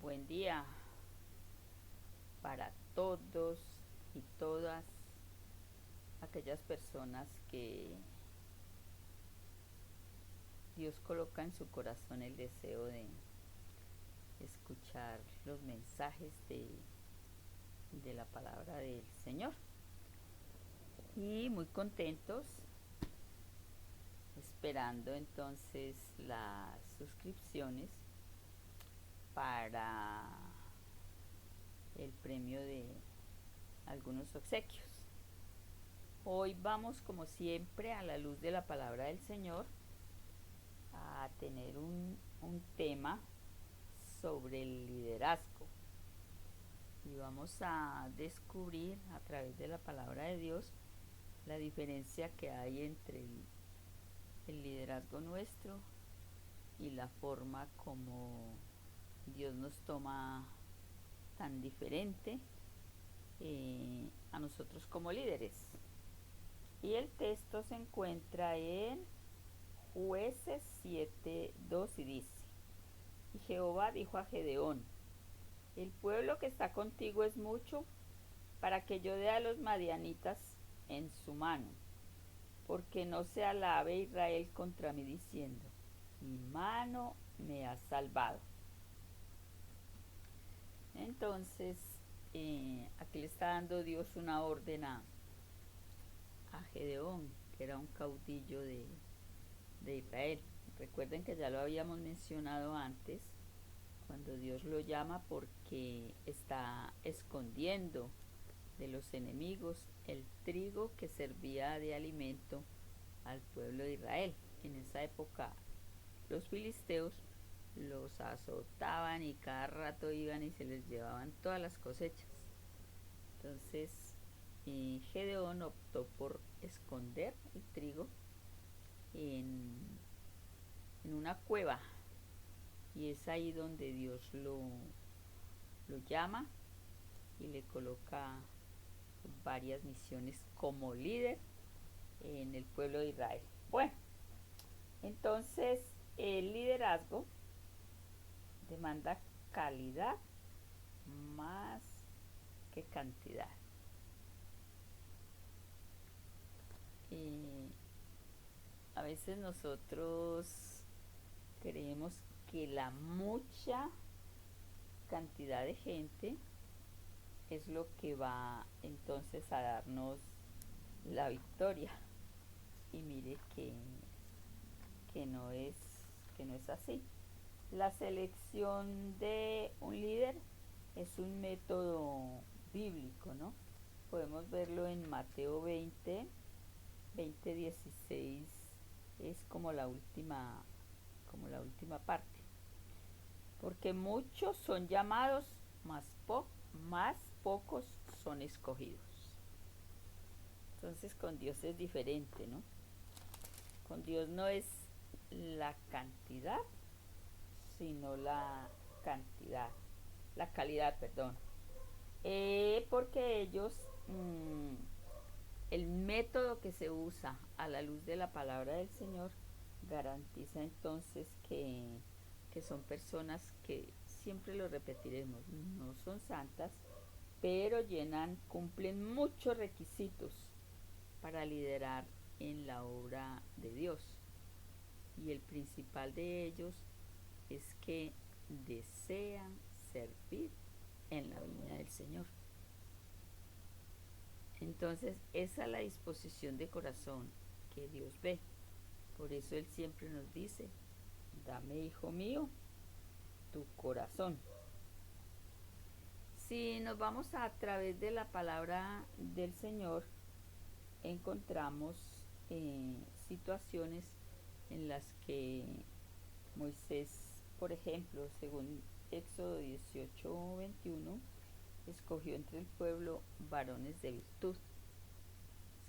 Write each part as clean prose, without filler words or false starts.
Buen día para todos y todas aquellas personas que Dios coloca en su corazón el deseo de escuchar los mensajes de la palabra del Señor. Y muy contentos, esperando entonces las suscripciones para el premio de algunos obsequios. Hoy vamos, como siempre, a la luz de la palabra del Señor, a tener un tema sobre el liderazgo. Y vamos a descubrir a través de la palabra de Dios la diferencia que hay entre el liderazgo nuestro y la forma como Dios nos toma tan diferente a nosotros como líderes. Y el texto se encuentra en Jueces 7:2 y dice: Y Jehová dijo a Gedeón: el pueblo que está contigo es mucho para que yo dé a los madianitas en su mano, porque no se alabe Israel contra mí diciendo: mi mano me ha salvado. Entonces, aquí le está dando Dios una orden a Gedeón, que era un caudillo de Israel. Recuerden que ya lo habíamos mencionado antes, cuando Dios lo llama porque está escondiendo de los enemigos el trigo que servía de alimento al pueblo de Israel. En esa época los filisteos los azotaban y cada rato iban y se les llevaban todas las cosechas. Entonces Gedeón optó por esconder el trigo en una cueva, y es ahí donde Dios lo llama y le coloca varias misiones como líder en el pueblo de Israel. Bueno, entonces el liderazgo demanda calidad más que cantidad. A veces nosotros creemos que la mucha cantidad de gente es lo que va entonces a darnos la victoria, y mire que no es así. La selección de un líder es un método bíblico, ¿no? Podemos verlo en Mateo 20:16, es como la última parte. Porque muchos son llamados, más pocos son escogidos. Entonces con Dios es diferente, ¿no? Con Dios no es la cantidad, sino la calidad, perdón. Porque ellos, el método que se usa a la luz de la palabra del Señor garantiza entonces que son personas que, siempre lo repetiremos, no son santas, pero cumplen muchos requisitos para liderar en la obra de Dios. Y el principal de ellos es que desean servir en la viña del Señor. Entonces, esa es la disposición de corazón que Dios ve. Por eso Él siempre nos dice: dame, hijo mío, tu corazón. Si nos vamos a través de la palabra del Señor, encontramos situaciones en las que Moisés, por ejemplo, según Éxodo 18:21, escogió entre el pueblo varones de virtud. O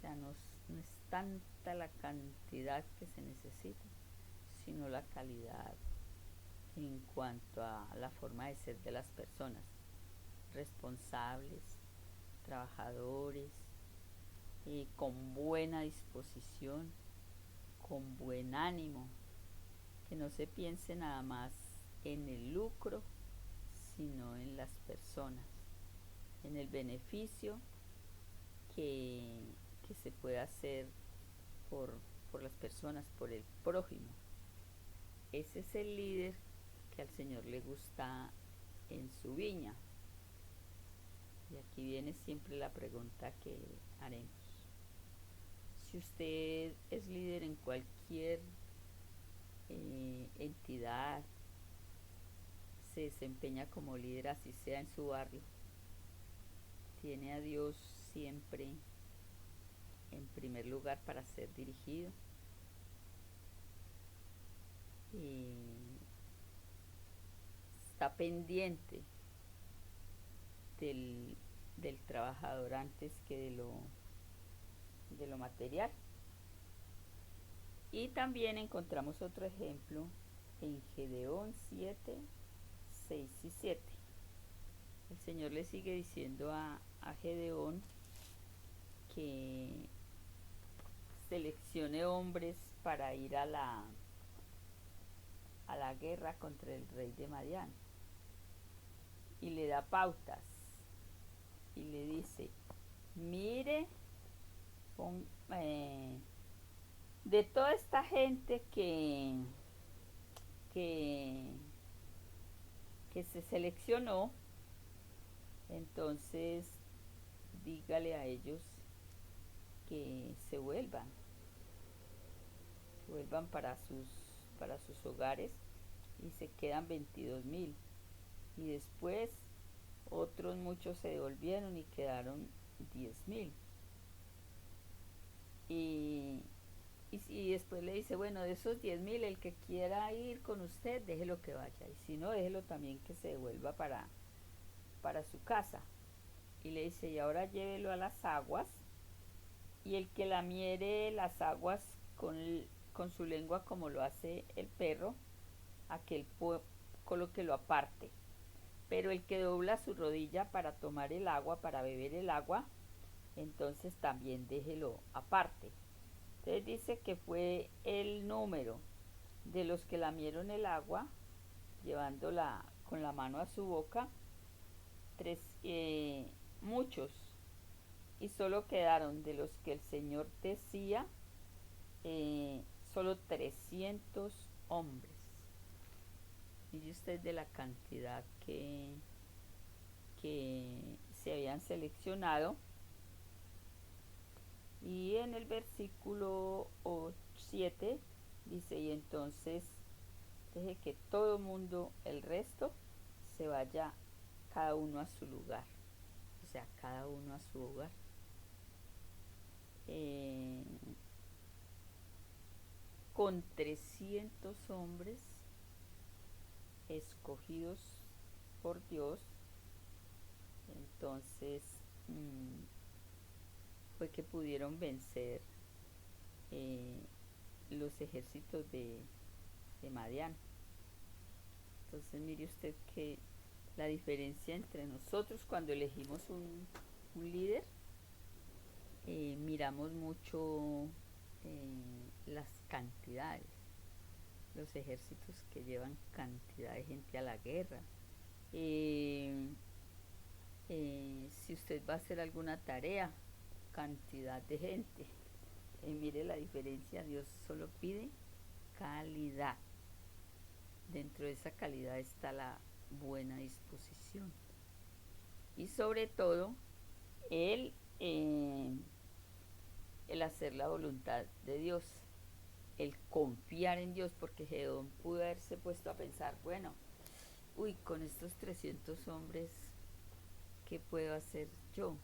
sea, no es tanta la cantidad que se necesita, sino la calidad en cuanto a la forma de ser de las personas: responsables, trabajadores, con buena disposición, con buen ánimo, que no se piense nada más en el lucro, sino en las personas, en el beneficio que, que se puede hacer por, por las personas, por el prójimo. Ese es el líder que al Señor le gusta en su viña. Y aquí viene siempre la pregunta que haremos. Si usted es líder en cualquier entidad, se desempeña como líder, así sea en su barrio, tiene a Dios siempre en primer lugar para ser dirigido, está pendiente del, del trabajador antes que de lo material. Y también encontramos otro ejemplo en Gedeón 7, 6 y 7. El Señor le sigue diciendo a Gedeón que seleccione hombres para ir a la guerra contra el rey de Madián. Y le da pautas. Y le dice, mire, de toda esta gente que, que se seleccionó, entonces dígale a ellos que se vuelvan para sus hogares, y se quedan 22.000. Y después otros muchos se devolvieron y quedaron 10.000. Y después le dice, bueno, de esos 10.000, el que quiera ir con usted, déjelo que vaya. Y si no, déjelo también que se devuelva para su casa. Y le dice, y ahora llévelo a las aguas, y el que lamiere las aguas con su lengua como lo hace el perro, aquel colóquelo aparte. Pero el que dobla su rodilla para tomar el agua, para beber el agua, entonces también déjelo aparte. Entonces dice que fue el número de los que lamieron el agua, llevándola con la mano a su boca, muchos, y solo quedaron de los que el Señor decía, solo 300 hombres. Mire usted de la cantidad que se habían seleccionado. Y en el versículo 7 dice, y entonces deje que todo mundo, el resto, se vaya cada uno a su lugar. O sea, cada uno a su hogar. Con 300 hombres escogidos por Dios, entonces fue que pudieron vencer los ejércitos de Madián. Entonces mire usted que la diferencia entre nosotros cuando elegimos un líder, miramos mucho las cantidades, los ejércitos que llevan cantidad de gente a la guerra. Si usted va a hacer alguna tarea, cantidad de gente. Mire la diferencia, Dios solo pide calidad. Dentro de esa calidad está la buena disposición. Y sobre todo, el hacer la voluntad de Dios, el confiar en Dios, porque Gedeón pudo haberse puesto a pensar, bueno, con estos 300 hombres, ¿qué puedo hacer yo?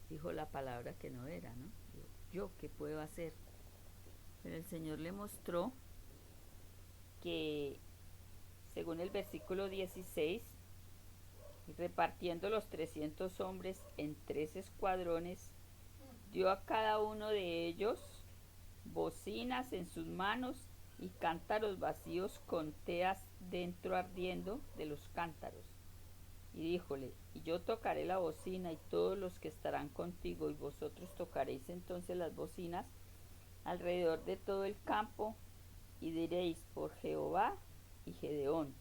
Dijo la palabra que no era, ¿no? ¿Yo qué puedo hacer? Pero el Señor le mostró que, según el versículo 16, repartiendo los 300 hombres en 3 escuadrones, dio a cada uno de ellos bocinas en sus manos y cántaros vacíos con teas dentro ardiendo de los cántaros. Y díjole, y yo tocaré la bocina y todos los que estarán contigo, y vosotros tocaréis entonces las bocinas alrededor de todo el campo, y diréis, por Jehová y Gedeón.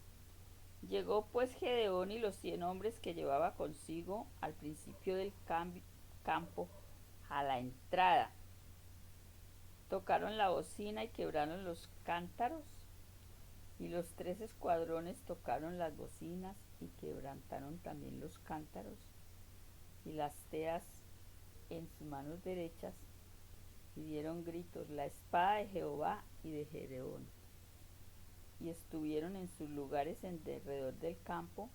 Llegó pues Gedeón y los 100 hombres que llevaba consigo al principio del campo a la entrada. Tocaron la bocina y quebraron los cántaros, y los 3 escuadrones tocaron las bocinas y quebrantaron también los cántaros y las teas en sus manos derechas, y dieron gritos: la espada de Jehová y de Gedeón. Y estuvieron en sus lugares en derredor del campo,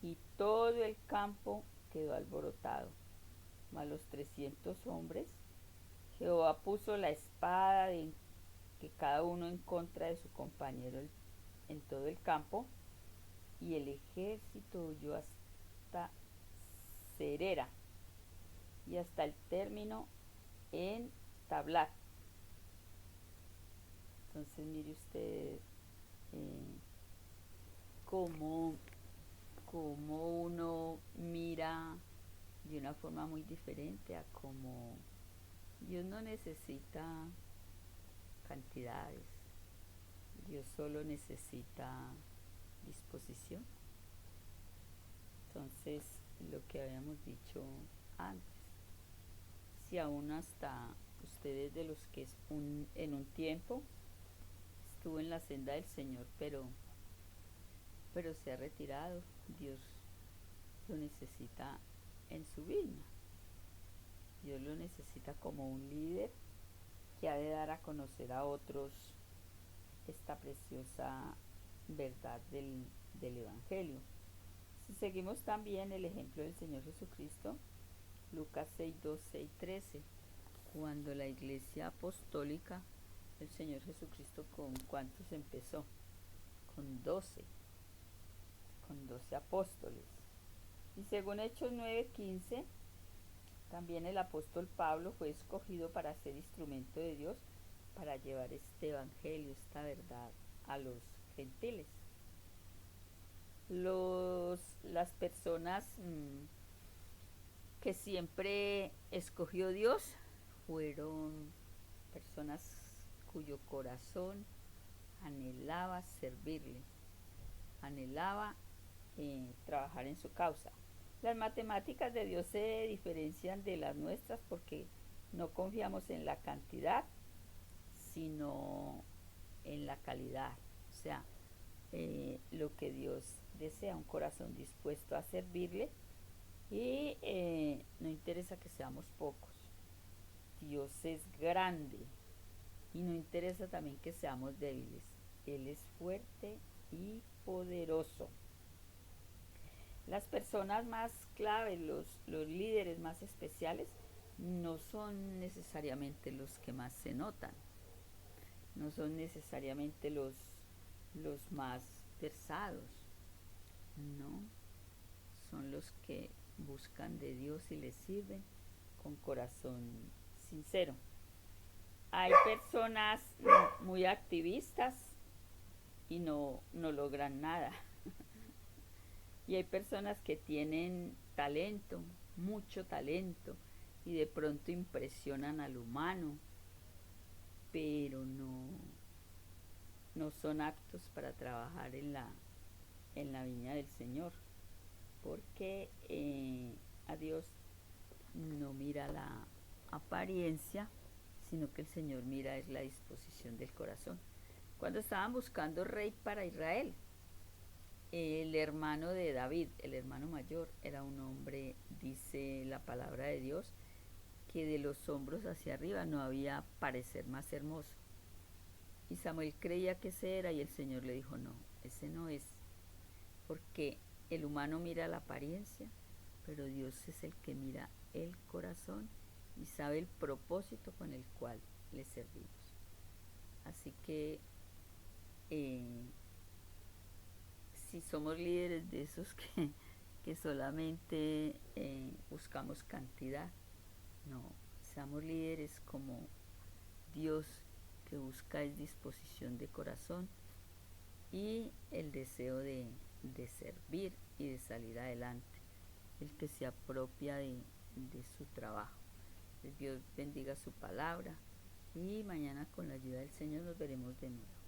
y todo el campo quedó alborotado. Mas los 300 hombres, Jehová puso la espada de que cada uno en contra de su compañero en todo el campo, y el ejército huyó hasta Cerera y hasta el término en Tablat. Entonces mire usted eh, cómo, cómo uno mira de una forma muy diferente a cómo Dios no necesita cantidades, Dios solo necesita disposición. Entonces, lo que habíamos dicho antes, si aún hasta ustedes de los que en un tiempo estuvo en la senda del Señor, pero se ha retirado, Dios lo necesita en su viña. Dios lo necesita como un líder que ha de dar a conocer a otros esta preciosa verdad del Evangelio. Si seguimos también el ejemplo del Señor Jesucristo, Lucas 6:2, 6:13, cuando la iglesia apostólica, el Señor Jesucristo, ¿con cuántos empezó? Con 12 apóstoles. Y según Hechos 9:15, también el apóstol Pablo fue escogido para ser instrumento de Dios para llevar este evangelio, esta verdad a los gentiles. Las personas que siempre escogió Dios fueron personas cuyo corazón anhelaba servirle, anhelaba trabajar en su causa. Las matemáticas de Dios se diferencian de las nuestras porque no confiamos en la cantidad, sino en la calidad. O sea, lo que Dios desea, un corazón dispuesto a servirle, y no interesa que seamos pocos. Dios es grande y no interesa también que seamos débiles. Él es fuerte y poderoso. Las personas más claves, los líderes más especiales, no son necesariamente los que más se notan, no son necesariamente los más versados, no, son los que buscan de Dios y le sirven con corazón sincero. Hay personas muy activistas y no logran nada. Y hay personas que tienen talento, mucho talento, y de pronto impresionan al humano, pero no son aptos para trabajar en la viña del Señor, porque a Dios no mira la apariencia, sino que el Señor mira es la disposición del corazón. Cuando estaban buscando rey para Israel, el hermano de David, el hermano mayor, era un hombre, dice la palabra de Dios, que de los hombros hacia arriba no había parecer más hermoso. Y Samuel creía que ese era, y el Señor le dijo: no, ese no es, porque el humano mira la apariencia, pero Dios es el que mira el corazón y sabe el propósito con el cual le servimos. Así que si somos líderes de esos que solamente buscamos cantidad, no, seamos líderes como Dios, que busca es disposición de corazón y el deseo de servir y de salir adelante, el que se apropia de su trabajo. Dios bendiga su palabra, y mañana con la ayuda del Señor nos veremos de nuevo.